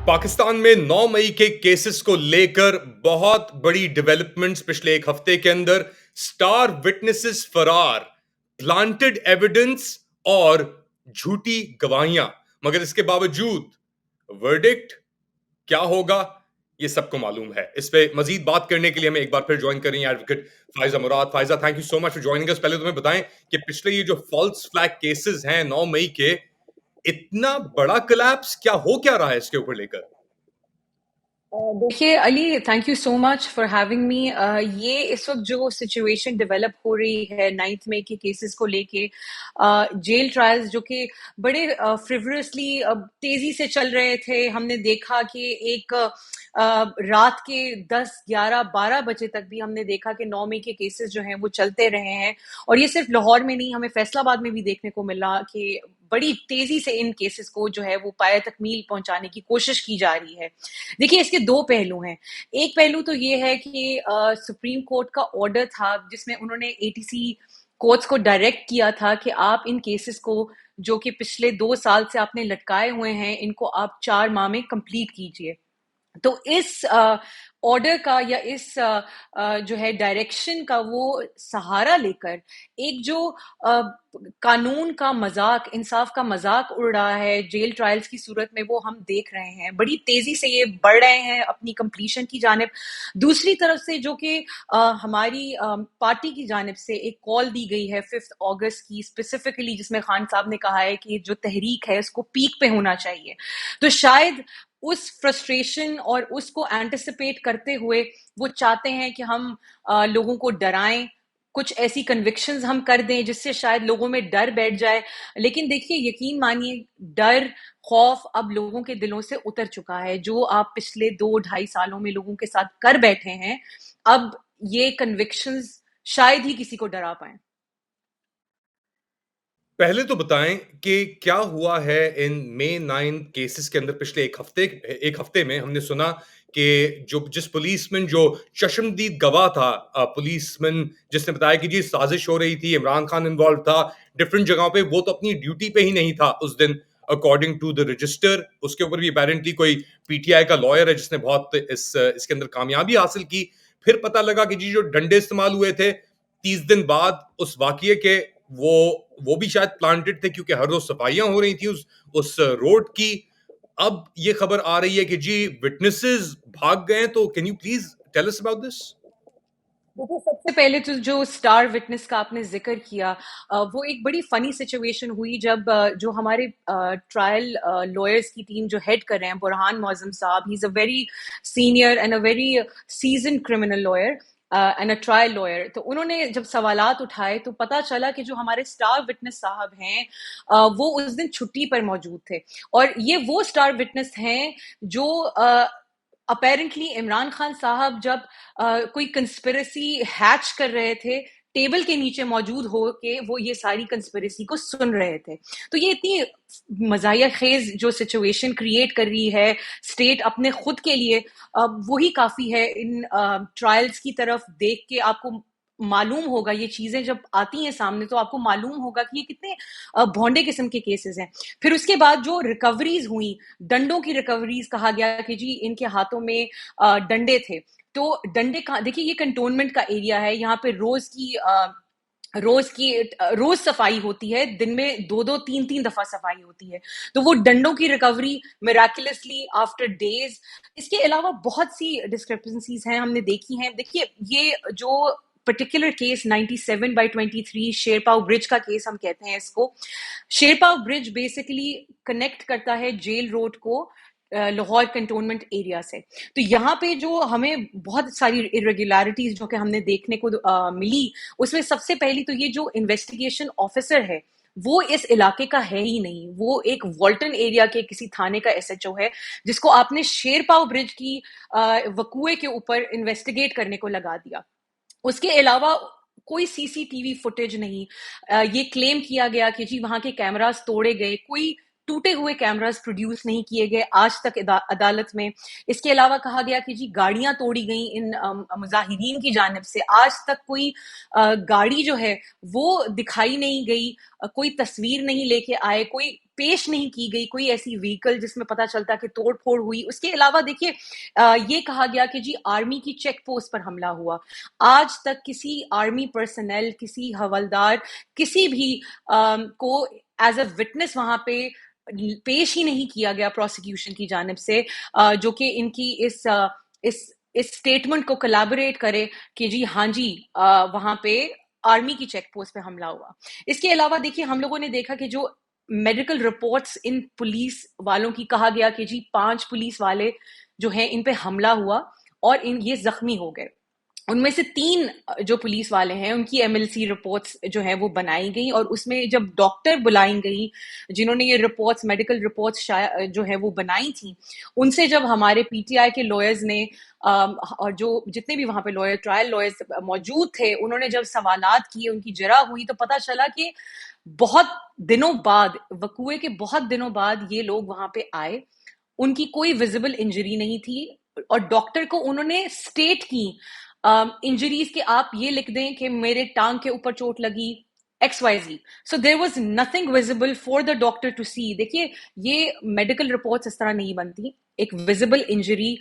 पाकिस्तान में 9 मई के केसेस को लेकर बहुत बड़ी डेवलपमेंट्स पिछले एक हफ्ते के अंदर। स्टार विटनेसेस फरार, प्लांटेड एविडेंस और झूठी गवाहियां। मगर इसके बावजूद वर्डिक्ट क्या होगा, ये सबको मालूम है। इस पे मजीद बात करने के लिए हमें एक बार फिर ज्वाइन कर रही हैं advocate Faiza Murad. Faiza, thank you so much for joining us. पहले तुम्हें बताएं कि पिछले ये जो फॉल्स फ्लैग केसेस हैं 9 मई के, इतना बड़ा कोलैप्स क्या हो क्या रहा है इसके ऊपर लेकर? देखिए Ali, thank you so much for having me. ये इस वक्त जो सिचुएशन डेवलप हो रही है 9 मई के केसेस को लेके, जेल ट्रायल्स जो कि बड़े फ्रिवरसली तेजी से चल रहे थे। हमने देखा कि एक रात के 10, 11, 12 बजे तक भी हमने देखा कि 9 मई के केसेस जो हैं वो चलते रहे हैं। और ये सिर्फ लाहौर में नहीं, हमें फैसलाबाद में भी देखने को मिला कि बड़ी तेजी से इन केसेस को जो है वो पाया तकमील पहुंचाने की कोशिश की जा रही है। देखिए, इसके दो पहलू हैं। एक पहलू तो ये है कि सुप्रीम कोर्ट का ऑर्डर था जिसमें उन्होंने एटीसी कोर्ट्स को डायरेक्ट किया था कि आप इन केसेस को जो कि पिछले 2 साल से आपने लटकाए हुए हैं, इनको आप 4 माह में कंप्लीट कीजिए। तो इस ऑर्डर का या इस जो है डायरेक्शन का वो सहारा लेकर एक जो कानून का मजाक, इंसाफ का मजाक उड़ रहा है जेल ट्रायल्स की सूरत में, वो हम देख रहे हैं। बड़ी तेजी से ये बढ़ रहे हैं अपनी कंप्लीशन की जानिब। दूसरी तरफ से जो कि हमारी पार्टी की जानिब से एक कॉल दी गई है 5 अगस्त की स्पेसिफिकली, जिसमें खान साहब ने कहा है कि जो तहरीक है उसको पीक पे होना चाहिए। तो शायद उस फ्रस्ट्रेशन और उसको एंटिसिपेट करते हुए वो चाहते हैं कि हम लोगों को डराएं, कुछ ऐसी कन्विक्शंस हम कर दें जिससे शायद लोगों में डर बैठ जाए। लेकिन देखिए, यकीन मानिए, डर, खौफ अब लोगों के दिलों से उतर चुका है। जो आप पिछले 2-2.5 सालों में लोगों के साथ कर बैठे हैं, अब ये कन्विक्शंस शायद ही किसी को डरा पाए। पहले तो बताएं कि क्या हुआ है इन मे 9 केसेस के अंदर। पिछले एक हफ्ते में हमने सुना कि जो जिस पुलिसमैन जो चश्मदीद गवाह था, पुलिसमैन जिसने बताया कि जी साजिश हो रही थी, इमरान खान इन्वॉल्व था डिफरेंट जगहों पे, वो तो अपनी ड्यूटी पे ही नहीं था उस दिन अकॉर्डिंग टू द रजिस्टर। उसके ऊपर भी अपेरेंटली कोई पीटीआई का लॉयर है जिसने बहुत इसके अंदर कामयाबी हासिल की। फिर पता लगा कि जी जो डंडे इस्तेमाल हुए थे 30 दिन बाद उस वाकये के, वो वो भी शायद प्लांटेड थे क्योंकि हर रोज सफाइयां हो रही थी उस रोड की। अब ये खबर आ रही है कि जी विटनेसेस भाग गए। तो can you please tell us about this? देखिए, सबसे पहले तो जो स्टार विटनेस का आपने जिक्र किया, वो एक बड़ी फनी सिचुएशन हुई जब जो हमारे ट्रायल लॉयर्स की टीम जो हेड कर रहे हैं, बुरहान मौजम साहब, he is a very senior and a very season criminal lawyer and a trial lawyer. तो उन्होंने जब सवालात उठाए तो पता चला कि जो हमारे स्टार विटनेस साहब हैं, वो उस दिन छुट्टी पर मौजूद थे। और ये वो स्टार विटनेस हैं जो अपेरेंटली इमरान खान साहब जब कोई कंस्पिरेसी हैच कर रहे थे, टेबल के नीचे मौजूद हो के वो ये सारी कंस्पिरेसी को सुन रहे थे। तो ये इतनी मजाया खेज जो सिचुएशन क्रिएट कर रही है स्टेट अपने खुद के लिए, वही काफी है। इन ट्रायल्स की तरफ देख के आपको मालूम होगा, ये चीजें जब आती हैं सामने तो आपको मालूम होगा कि ये कितने भोंडे किस्म के केसेस हैं। फिर उसके बाद जो रिकवरीज हुई, डंडों की रिकवरीज, कहा गया कि जी इनके हाथों में डंडे थे। तो डंडे कहाँ, देखिए ये कंटोनमेंट का एरिया है, यहाँ पे रोज सफाई होती है, दिन में 2-2, 3-3 दफा सफाई होती है। तो वो डंडों की रिकवरी मिराकुलसली आफ्टर डेज। इसके अलावा बहुत सी डिस्क्रिपेंसीज हैं, हमने देखी हैं। देखिए, ये जो पर्टिकुलर केस 97/23 शेरपाव ब्रिज का केस हम कहते हैं इसको। शेरपाव ब्रिज बेसिकली कनेक्ट करता है जेल रोड को लाहौर कंटोनमेंट एरिया से। तो यहाँ पे जो हमें बहुत सारी इरेगुलरिटीज जो कि हमने देखने को मिली, उसमें सबसे पहली तो ये जो इन्वेस्टिगेशन ऑफिसर है वो इस इलाके का है ही नहीं। वो एक वॉल्टन एरिया के किसी थाने का एसएचओ है जिसको आपने शेरपाव ब्रिज की वकुए के ऊपर इन्वेस्टिगेट करने को लगा दिया। उसके अलावा कोई सीसीटीवी फुटेज नहीं। ये क्लेम किया गया कि जी वहां के कैमरास तोड़े गए, कोई टूटे हुए कैमरास प्रोड्यूस नहीं किए गए आज तक अदालत में। इसके अलावा कहा गया कि जी गाड़ियां तोड़ी गई इन मुजाहिरीन की जानिब से, आज तक कोई गाड़ी जो है वो दिखाई नहीं गई, कोई तस्वीर नहीं लेके आए, कोई पेश नहीं की गई कोई ऐसी व्हीकल जिसमें पता चलता कि तोड़ फोड़ हुई। उसके अलावा देखिए ये कहा गया कि जी आर्मी की चेक पोस्ट पर हमला हुआ, आज तक किसी आर्मी पर्सनल, किसी हवलदार, किसी भी को एज अ विटनेस वहां पे पेश ही नहीं किया गया प्रोसिक्यूशन की जानिब से, जो कि इनकी इस स्टेटमेंट को कोलैबोरेट करे कि जी हाँ जी वहां पे आर्मी की चेक पोस्ट पे हमला हुआ। इसके अलावा देखिए हम लोगों ने देखा कि जो मेडिकल रिपोर्ट्स इन पुलिस वालों की, कहा गया कि जी 5 पुलिस वाले जो हैं इन पे हमला हुआ और ये जख्मी हो गए। उनमें से 3 जो पुलिस वाले हैं उनकी एमएलसी रिपोर्ट्स जो है वो बनाई गई, और उसमें जब डॉक्टर बुलाई गई जिन्होंने ये रिपोर्ट्स, मेडिकल रिपोर्ट्स जो है वो बनाई थी, उनसे जब हमारे पीटीआई के लॉयर्स ने और जो जितने भी वहां पे लॉयर, ट्रायल लॉयर्स मौजूद थे, उन्होंने जब सवालात किए, उनकी जरा हुई, तो पता चला कि बहुत दिनों बाद, वकूए के बहुत दिनों बाद ये लोग वहां पे आए, उनकी कोई विजिबल इंजरी नहीं थी, और डॉक्टर को उन्होंने स्टेट की इंजरीज के आप ये लिख दें कि मेरे टांग के ऊपर चोट लगी XYZ, so there was nothing visible for the doctor to see. देखिए ये मेडिकल रिपोर्ट्स इस तरह नहीं बनती, एक विजिबल इंजरी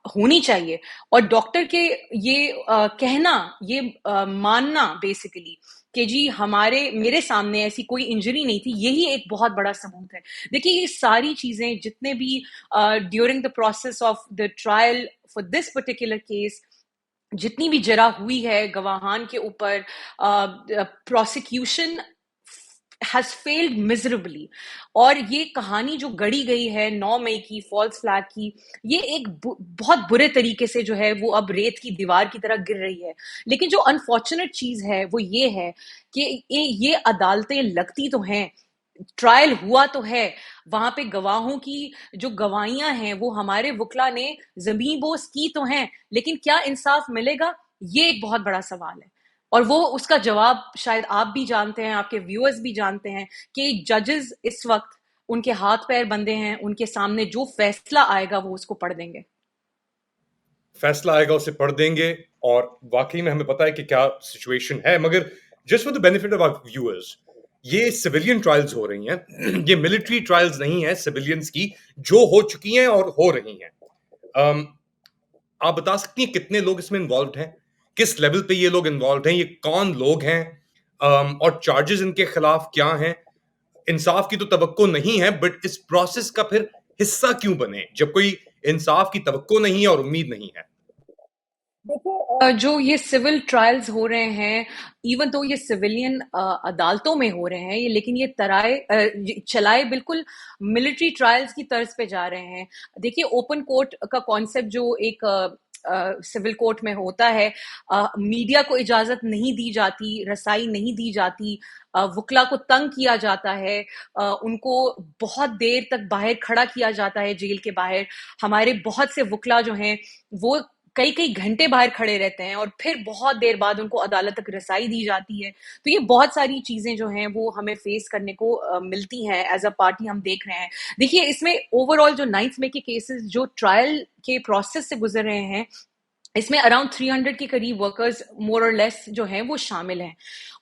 होनी चाहिए, और डॉक्टर के ये कहना, ये मानना बेसिकली कि जी मेरे सामने ऐसी कोई इंजरी नहीं थी, यही एक बहुत बड़ा सबूत है। देखिए ये सारी चीजें जितने भी during the process of the trial for this particular case, जितनी भी जरा हुई है गवाहान के ऊपर, प्रोसिक्यूशन हैज फेल्ड मिजरेबली, और ये कहानी जो गढ़ी गई है 9 मई की फॉल्स फ्लैग की, ये एक बहुत बुरे तरीके से जो है वो अब रेत की दीवार की तरह गिर रही है। लेकिन जो अनफॉर्चुनेट चीज है वो ये है कि ये अदालतें लगती तो हैं, ट्रायल हुआ तो है, वहां पे गवाहों की जो गवाहियां हैं वो हमारे वकला ने जमीन बोस की तो हैं, लेकिन क्या इंसाफ मिलेगा, ये एक बहुत बड़ा सवाल है। और वो उसका जवाब शायद आप भी जानते हैं, आपके व्यूअर्स भी जानते हैं कि जजेस इस वक्त उनके हाथ पैर बंधे हैं, उनके सामने जो फैसला आएगा वो उसको पढ़ देंगे, फैसला आएगा उसे पढ़ देंगे, और वाकई में हमें पता है कि क्या सिचुएशन है। मगर just for the benefit of our viewers, ये सिविलियन ट्रायल्स हो रही हैं, ये मिलिट्री ट्रायल्स नहीं है सिविलियंस की, जो हो चुकी हैं और हो रही हैं। आप बता सकती हैं कितने लोग इसमें इन्वॉल्व हैं, किस लेवल पे ये लोग इन्वॉल्व हैं, ये कौन लोग हैं, और चार्जेस इनके खिलाफ क्या हैं? इंसाफ की तो तवक्को नहीं है, बट इस प्रोसेस का फिर हिस्सा क्यों बने जब कोई इंसाफ की तवक्को नहीं है और उम्मीद नहीं है? देखिए जो ये सिविल ट्रायल्स हो रहे हैं, इवन तो ये सिविलियन अदालतों में हो रहे हैं, ये लेकिन ये चलाए बिल्कुल मिलिट्री ट्रायल्स की तर्ज पे जा रहे हैं। देखिए ओपन कोर्ट का कॉन्सेप्ट जो एक सिविल कोर्ट में होता है, मीडिया को इजाजत नहीं दी जाती, रसाई नहीं दी जाती, वकला को तंग किया जाता है, उनको बहुत देर तक बाहर खड़ा किया जाता है जेल के बाहर। हमारे बहुत से वकला जो हैं वो कई कई घंटे बाहर खड़े रहते हैं और फिर बहुत देर बाद उनको अदालत तक रसाई दी जाती है। तो ये बहुत सारी चीजें जो हैं वो हमें फेस करने को मिलती हैं, एज अ पार्टी हम देख रहे हैं। देखिए इसमें ओवरऑल जो 9th में के केसेस जो ट्रायल के प्रोसेस से गुजर रहे हैं, इसमें अराउंड 300 के करीब वर्कर्स मोर और लेस जो हैं वो शामिल हैं,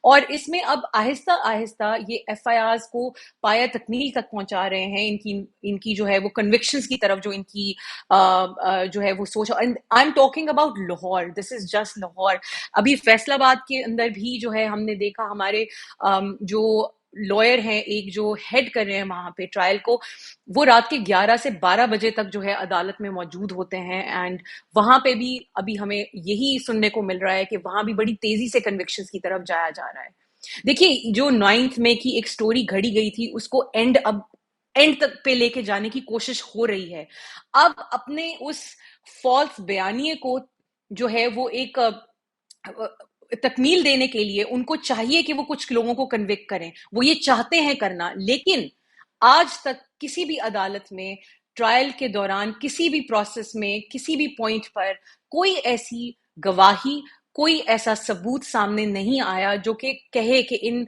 और इसमें अब आहिस्ता आहिस्ता ये एफआईआर्स को पाया तकमील तक पहुंचा रहे हैं, इनकी इनकी जो है वो कन्विक्शंस की तरफ जो इनकी जो है वो सोच। I am talking about Lahore, this is just Lahore. अभी फैसलाबाद के अंदर भी जो है हमने देखा, हमारे जो लॉयर हैं, एक जो हेड कर रहे हैं वहां पे ट्रायल को, वो रात के 11 से 12 बजे तक जो है अदालत में मौजूद होते हैं, एंड वहां पे भी अभी हमें यही सुनने को मिल रहा है कि वहां भी बड़ी तेजी से कन्विक्शंस की तरफ जाया जा रहा है। देखिए जो 9th में की एक स्टोरी घड़ी गई थी, उसको एंड तक पे लेके जाने की कोशिश हो रही है। अब अपने उस फॉल्स बयानिए को जो है वो एक तकमील देने के लिए उनको चाहिए कि वो कुछ लोगों को कन्विक्ट करें, वो ये चाहते हैं करना, लेकिन आज तक किसी भी अदालत में ट्रायल के दौरान, किसी भी प्रोसेस में, किसी भी पॉइंट पर कोई ऐसी गवाही, कोई ऐसा सबूत सामने नहीं आया जो कि कहे कि इन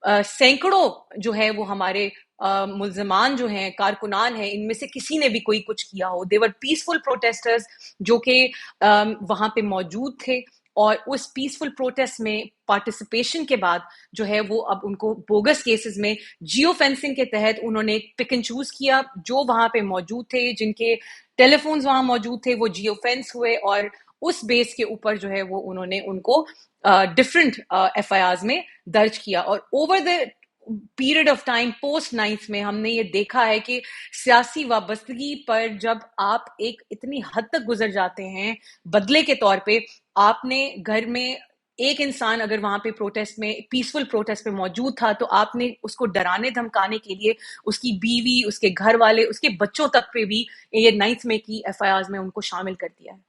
सैकड़ों जो है वो हमारे मुल्ज़मान जो हैं, कारकुनान हैं, इनमें से किसी ने भी कोई कुछ किया हो। दे वर पीसफुल प्रोटेस्टर्स जो कि वहाँ पे मौजूद थे, और उस पीसफुल प्रोटेस्ट में पार्टिसिपेशन के बाद जो है वो अब उनको बोगस केसेस में जियो फेंसिंग के तहत उन्होंने पिक एंड चूज किया। जो वहाँ पे मौजूद थे, जिनके टेलीफोन्स वहाँ मौजूद थे, वो जियो फेंस हुए, और उस बेस के ऊपर जो है वो उन्होंने उनको डिफरेंट एफआईआर्स में दर्ज किया। और over the period of time post 9th में हमने ये देखा है कि सियासी वाबस्तगी पर जब आप एक इतनी हद तक गुजर जाते हैं, बदले के तौर पे आपने घर में एक इंसान अगर वहां पे प्रोटेस्ट में, पीसफुल प्रोटेस्ट में मौजूद था, तो आपने उसको डराने धमकाने के लिए उसकी बीवी, उसके घर वाले, उसके बच्चों तक पे भी ये 9th में की एफआईआर में उनको शामिल कर दिया है।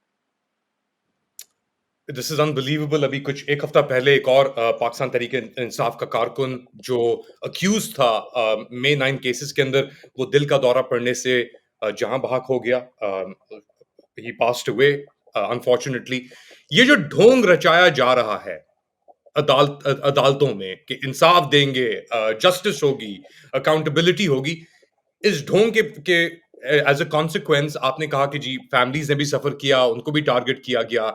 This is unbelievable. अभी कुछ एक हफ्ता पहले एक और पाकिस्तान तहरीक इंसाफ का कारकुन जो अक्यूज था मे 9 केसेस के अंदर, वो दिल का दौरा पड़ने से जहां बहक हो गया। ही पास्ड अवे अनफॉर्चुनेटली। ये जो ढोंग रचाया जा रहा है अदालतों में कि इंसाफ देंगे, जस्टिस होगी, अकाउंटेबिलिटी होगी, इस ढोंग के एज अ कॉन्सिक्वेंस आपने कहा कि जी फैमिलीज ने भी सफर किया, उनको भी टारगेट किया गया।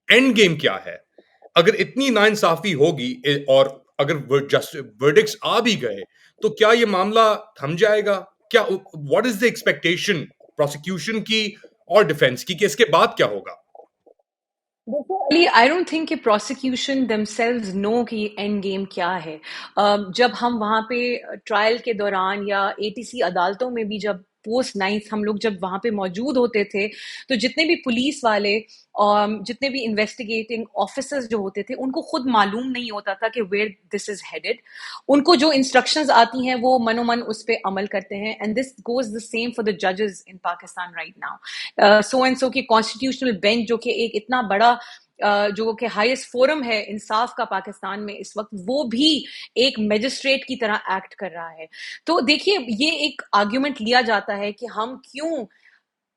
एंड गेम क्या है? अगर इतनी नाइंसाफी होगी और अगर वर्डिक्ट्स आ भी गए, तो क्या ये मामला थम जाएगा? क्या what is the expectation prosecution की और डिफेंस की कि इसके बाद क्या होगा? देखिए, आई डोंट थिंक कि प्रोसिक्यूशन देमसेल्व्स नो कि एंड गेम क्या है। जब हम वहाँ पे ट्रायल के दौरान या एटीसी अदालतों में भी जब पोस्ट 9th हम लोग जब वहाँ पे मौजूद होते थे, तो जितने भी पुलिस वाले जितने भी इन्वेस्टिगेटिंग ऑफिसर्स जो होते थे, उनको खुद मालूम नहीं होता था कि वेयर दिस इज हेडेड। उनको जो इंस्ट्रक्शंस आती हैं वो मनोमन उस पर अमल करते हैं, and this goes the same for the जजेस in Pakistan right now. So and so की कॉन्स्टिट्यूशनल बेंच जो कि एक इतना बड़ा जो कि हाईएस्ट फोरम है इंसाफ का पाकिस्तान में इस वक्त, वो भी एक मजिस्ट्रेट की तरह एक्ट कर रहा है। तो देखिए, ये एक आर्ग्यूमेंट लिया जाता है कि हम क्यों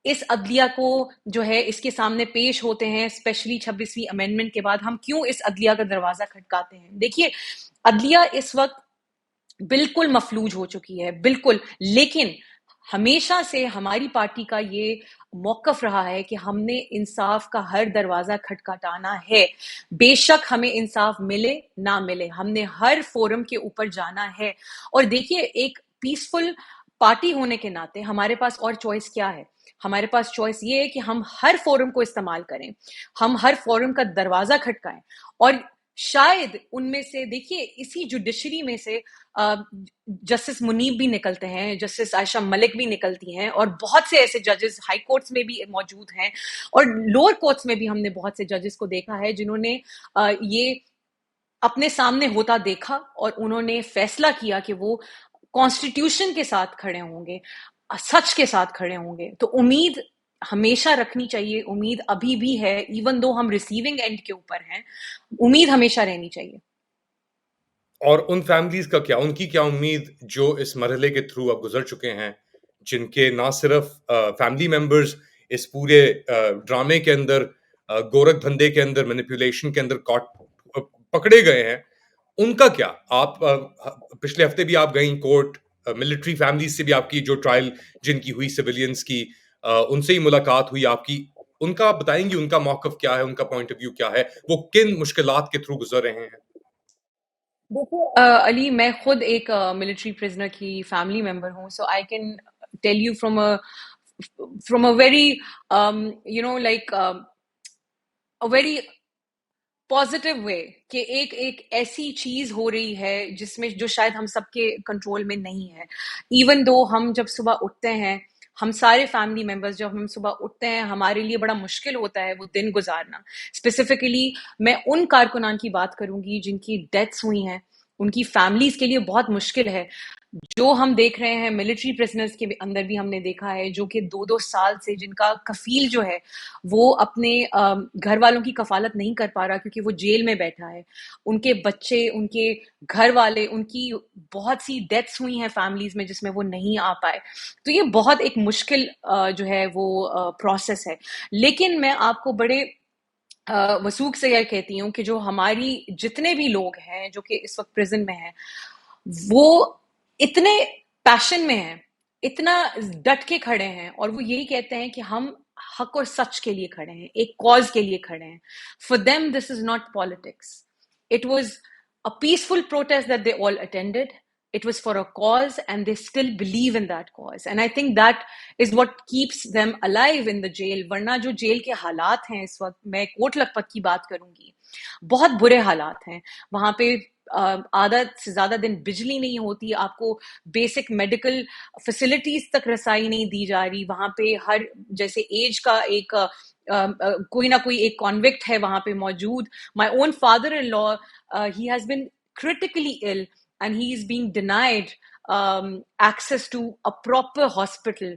इस अदलिया को जो है इसके सामने पेश होते हैं, स्पेशली 26वीं अमेंडमेंट के बाद हम क्यों इस अदलिया का दरवाजा खटकाते हैं। देखिए, अदलिया इस वक्त बिल्कुल मफलूज हो चुकी है, बिल्कुल। लेकिन हमेशा से हमारी पार्टी का ये मौकफ रहा है कि हमने इंसाफ का हर दरवाजा खटखटाना है। बेशक हमें इंसाफ मिले ना मिले, हमने हर फोरम के ऊपर जाना है। और देखिए, एक पीसफुल पार्टी होने के नाते हमारे पास और चॉइस क्या है? हमारे पास चॉइस ये है कि हम हर फोरम को इस्तेमाल करें, हम हर फोरम का दरवाजा खटकाएं। और शायद उनमें से, देखिए, इसी जुडिशरी में से जस्टिस मुनीब भी निकलते हैं, जस्टिस आयशा मलिक भी निकलती हैं, और बहुत से ऐसे जजेस हाई कोर्ट्स में भी मौजूद हैं, और लोअर कोर्ट्स में भी हमने बहुत से जजेस को देखा है जिन्होंने ये अपने सामने होता देखा और उन्होंने फैसला किया कि वो कॉन्स्टिट्यूशन के साथ खड़े होंगे, सच के साथ खड़े होंगे। तो उम्मीद हमेशा रखनी चाहिए, उम्मीद अभी भी है, इवन दो हम रिसीविंग एंड के ऊपर हैं, उम्मीद हमेशा रहनी चाहिए। और उन फैमिलीज का क्या, उनकी क्या उम्मीद जो इस मरहले के थ्रू अब गुजर चुके हैं, जिनके ना सिर्फ फैमिली मेंबर्स इस पूरे ड्रामे के अंदर, गोरख धंधे के अंदर, मैनिपुलेशन के अंदर कॉट पकड़े गए हैं, उनका क्या? आप पिछले हफ्ते भी आप गई कोर्ट, मिलिट्री फैमिलीज से भी आपकी जो ट्रायल जिनकी हुई सिविलियंस की, उनसे ही मुलाकात हुई आपकी। उनका आप बताएंगी उनका मौकफ क्या है, उनका पॉइंट ऑफ व्यू क्या है, वो किन मुश्किलात के थ्रू गुजर रहे हैं? देखो अली, मैं खुद एक मिलिट्री प्रिजनर की फैमिली मेंबर हूँ, so I can tell you from a very you know like a very positive way कि एक एक ऐसी चीज हो रही है जिसमें जो शायद हम सबके कंट्रोल में नहीं है। इवन दो हम जब सुबह उठते हैं, हम सारे फैमिली मेंबर्स जब हम सुबह उठते हैं, हमारे लिए बड़ा मुश्किल होता है वो दिन गुजारना। स्पेसिफिकली मैं उन कारकुनान की बात करूंगी जिनकी डेथ्स हुई हैं, उनकी फैमिलीज के लिए बहुत मुश्किल है। जो हम देख रहे हैं मिलिट्री प्रिजनर्स के अंदर भी हमने देखा है, जो कि 2-2 साल से जिनका कफील जो है वो अपने घर वालों की कफालत नहीं कर पा रहा क्योंकि वो जेल में बैठा है। उनके बच्चे, उनके घर वाले, उनकी बहुत सी डेथ्स हुई हैं फैमिलीज में जिसमें वो नहीं आ पाए। तो ये बहुत एक मुश्किल जो है वो प्रोसेस है। लेकिन मैं आपको बड़े वसूख से यह कहती हूँ कि जो हमारी जितने भी लोग हैं जो कि इस वक्त प्रिजन में हैं, वो इतने पैशन में हैं, इतना डट के खड़े हैं और वो यही कहते हैं कि हम हक और सच के लिए खड़े हैं, एक कॉज के लिए खड़े हैं. For them this is not politics. It was a peaceful protest that they all attended. It was for a cause, and they still believe in that cause. And I think that is what keeps them alive in the jail. वरना जो jail के हालात हैं इस वक्त, मैं coat Lakhpat की बात करूंगी, बहुत बुरे हालात हैं. वहां पे आधा से ज्यादा दिन बिजली नहीं होती, आपको बेसिक मेडिकल फैसिलिटीज तक रसाई नहीं दी जा रही. वहां पे हर जैसे एज का एक कोई ना कोई एक कॉन्विक्ट है वहां पे मौजूद. My own father-in-law, he has been critically ill and he is being denied access to a proper hospital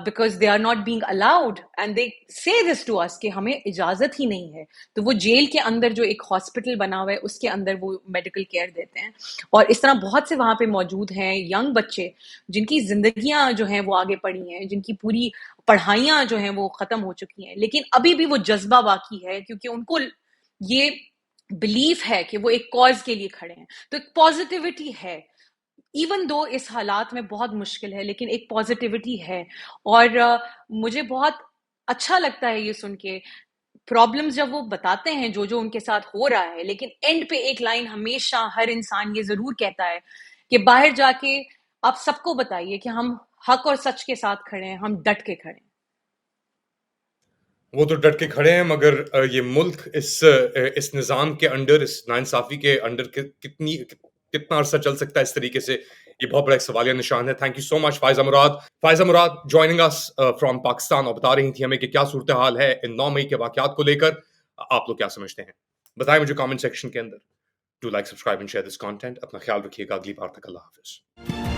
because they are not being allowed, and they say this to us कि हमें इजाजत ही नहीं है. तो वो जेल के अंदर जो एक हॉस्पिटल बना हुआ है उसके अंदर वो मेडिकल केयर देते हैं. और इस तरह बहुत से वहां पे मौजूद हैं यंग बच्चे जिनकी जिंदगियां जो हैं वो आगे पड़ी हैं, जिनकी पूरी पढ़ाइयां जो हैं वो खत्म हो चुकी हैं, लेकिन अभी भी वो जज्बा बाकी है क्योंकि उनको ये बिलीफ है कि वो एक कॉज के लिए खड़े हैं. तो एक पॉजिटिविटी है, इवन दो इस हालात में बहुत मुश्किल है, लेकिन एक पॉजिटिविटी है. और मुझे बहुत अच्छा लगता है ये सुन के. प्रॉब्लम्स जब वो बताते हैं जो जो उनके साथ हो रहा है, लेकिन एंड पे एक लाइन हमेशा हर इंसान ये जरूर कहता है कि बाहर जाके आप सबको बताइए कि हम हक और सच के साथ खड़े हैं, हम डट के खड़े हैं. वो तो डट के खड़े हैं, मगर ये मुल्क इस निज़ाम के अंडर, इस नाइंसाफ़ी के अंडर कितना अरसा चल सकता है इस तरीके से, ये बहुत बड़ा एक सवालिया निशान है. Thank you so much Faiza Murad. Faiza Murad joining us from Pakistan, और बता रही थी हमें कि क्या सूरत-ए-हाल है इन 9 मई के वाक़यात को लेकर. आप लोग क्या समझते हैं? बताएँ मुझे कमेंट सेक्शन के अंदर. Do like, subscribe and share this content. अपना ख्याल रखिएगा. अगली बार तक अल्लाह हाफ़िज़.